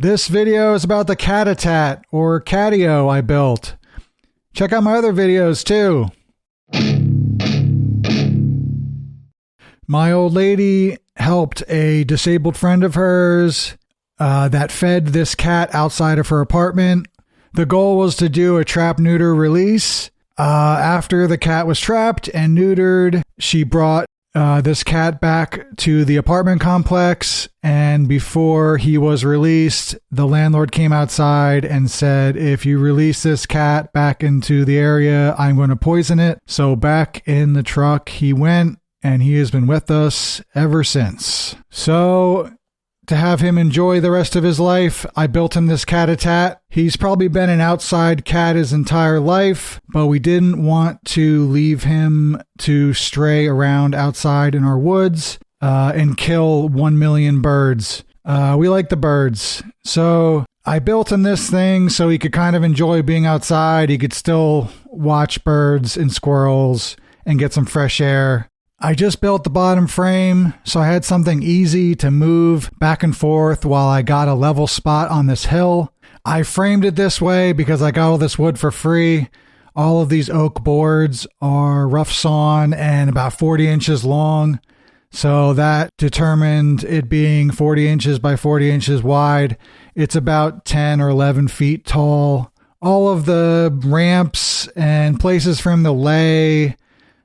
This video is about the CATIO or CATIO I built. Check out my other videos too. My old lady helped a disabled friend of hers that fed this cat outside of her apartment. The goal was to do a trap neuter release. After the cat was trapped and neutered, she brought this cat back to the apartment complex, and before he was released, the landlord came outside and said, if you release this cat back into the area, I'm going to poison it. So back in the truck he went, and he has been with us ever since. So to have him enjoy the rest of his life, I built him this CATIO. He's probably been an outside cat his entire life, but we didn't want to leave him to stray around outside in our woods and kill 1 million birds. We like the birds. So I built him this thing so he could kind of enjoy being outside. He could still watch birds and squirrels and get some fresh air. I just built the bottom frame, so I had something easy to move back and forth while I got a level spot on this hill. I framed it this way because I got all this wood for free. All of these oak boards are rough sawn and about 40 inches long, so that determined it being 40 inches by 40 inches wide. It's about 10 or 11 feet tall. All of the ramps and places for him to lay,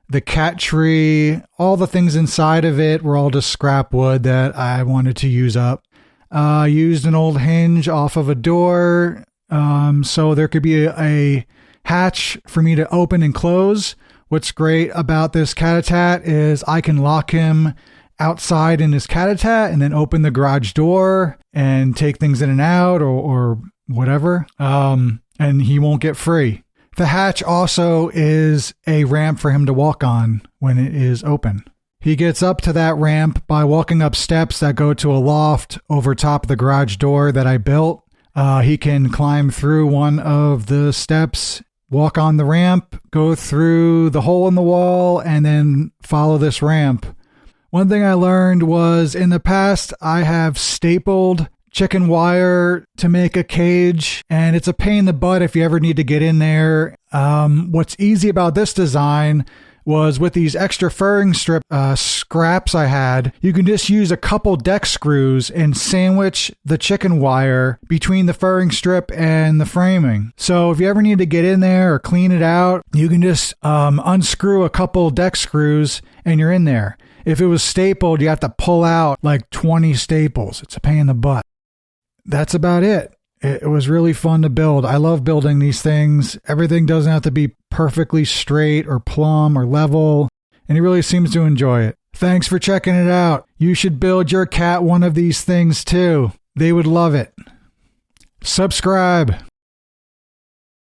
the cat tree, all the things inside of it were all just scrap wood that I wanted to use up. Used an old hinge off of a door, so there could be a hatch for me to open and close. What's great about this CATIO is I can lock him outside in his CATIO and then open the garage door and take things in and out or whatever, and he won't get free. The hatch also is a ramp for him to walk on when it is open. He gets up to that ramp by walking up steps that go to a loft over top of the garage door that I built. He can climb through one of the steps, walk on the ramp, go through the hole in the wall, and then follow this ramp. One thing I learned was in the past I have stapled chicken wire to make a cage, and it's a pain in the butt if you ever need to get in there. What's easy about this design was with these extra furring strip scraps I had, you can just use a couple deck screws and sandwich the chicken wire between the furring strip and the framing. So if you ever need to get in there or clean it out, you can just unscrew a couple deck screws and you're in there. If it was stapled, you have to pull out like 20 staples. It's a pain in the butt. That's about it. It was really fun to build. I love building these things. Everything doesn't have to be perfectly straight or plumb or level, and he really seems to enjoy it. Thanks for checking it out. You should build your cat one of these things too. They would love it. Subscribe.